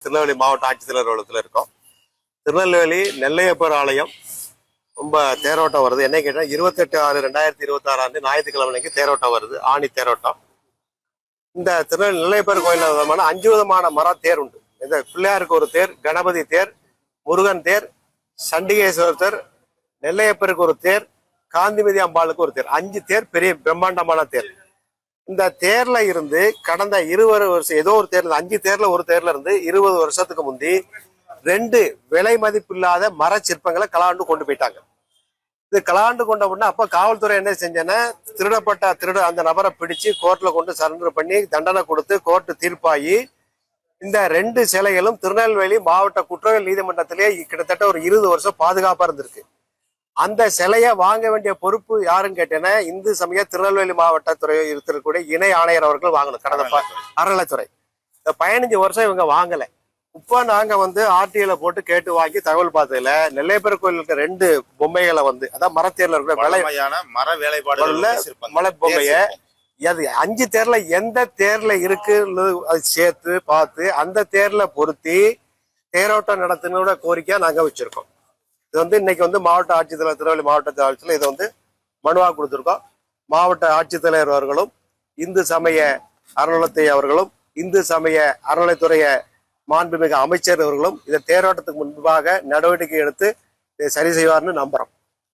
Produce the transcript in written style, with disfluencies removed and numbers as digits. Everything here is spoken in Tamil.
திருநெல்வேலி மாவட்ட ஆட்சித்தலைவர் அலுவலகத்தில் இருக்கோம். திருநெல்வேலி நெல்லையப்பர் ஆலயம் ரொம்ப தேரோட்டம் வருது. என்ன கேட்டால் 28/6/2026 ஞாயிற்றுக்கிழமைக்கு தேரோட்டம் வருது. ஆணி தேரோட்டம். இந்த திருநெல்வேலி நெல்லையப்பர் கோயில் விதமான 5 விதமான மரம் தேர் உண்டு. இந்த பிள்ளையாருக்கு ஒரு தேர், கணபதி தேர், முருகன் தேர், சண்டிகேஸ்வரர் தேர், நெல்லையப்பருக்கு ஒரு தேர், காந்திமதி அம்பாளுக்கு ஒரு தேர். 5 தேர், பெரிய பிரம்மாண்டமான தேர். இந்த தேர்ல இருந்து கடந்த 20 வருஷம் ஏதோ ஒரு தேர்ல 5 தேர்ல ஒரு தேர்ல இருந்து 20 வருஷத்துக்கு முந்தி 2 விலை மதிப்பில்லாத மர சிற்பங்களை கலாண்டு கொண்டு போயிட்டாங்க. இது கலாண்டு கொண்ட உடனே அப்ப காவல்துறை என்ன செஞ்சேன்னா, திருட அந்த நபரை பிடிச்சு கோர்ட்ல கொண்டு சரண்டர் பண்ணி தண்டனை கொடுத்து கோர்ட்டு தீர்ப்பாகி இந்த 2 சிலைகளும் திருநெல்வேலி மாவட்ட குற்றவியல் நீதிமன்றத்திலேயே கிட்டத்தட்ட ஒரு 20 வருஷம் பாதுகாப்பா இருந்திருக்கு. அந்த சிலையை வாங்க வேண்டிய பொறுப்பு யாருன்னு கேட்டேன்னா, இந்து சமய திருநெல்வேலி மாவட்ட துறை இருக்கக்கூடிய இணை ஆணையர் அவர்கள் வாங்கணும். கடந்த அறநிலைத்துறை இந்த 15 வருஷம் இவங்க வாங்கல. இப்ப நாங்க ஆர்டிஐல போட்டு கேட்டு வாங்கி தகவல் பார்த்ததுல நெல்லையப்பர் கோயிலுக்கு 2 பொம்மைகளை அதான் மரத்தேர்ல இருக்கிற மர வேலைப்பாடு மலை பொம்மைய அது 5 தேர்ல எந்த தேர்ல இருக்கு அது சேர்த்து பார்த்து அந்த தேர்ல பொருத்தி தேரோட்டம் நடத்தினோட கோரிக்கையா நாங்க வச்சிருக்கோம். இது இன்னைக்கு மாவட்ட ஆட்சித்தலைவர் திருநெல்வேலி மாவட்ட ஆட்சியில் இதை மனுவாக கொடுத்துருக்கோம். மாவட்ட ஆட்சித்தலைவர் அவர்களும் இந்து சமய அறநிலையத்துறை அவர்களும் இந்து சமய அறநிலையத்துறைய மாண்புமிகு அமைச்சர் அவர்களும் இதை தேரோட்டத்துக்கு முன்பாக நடவடிக்கை எடுத்து இதை சரி செய்வார்னு நம்புறோம்.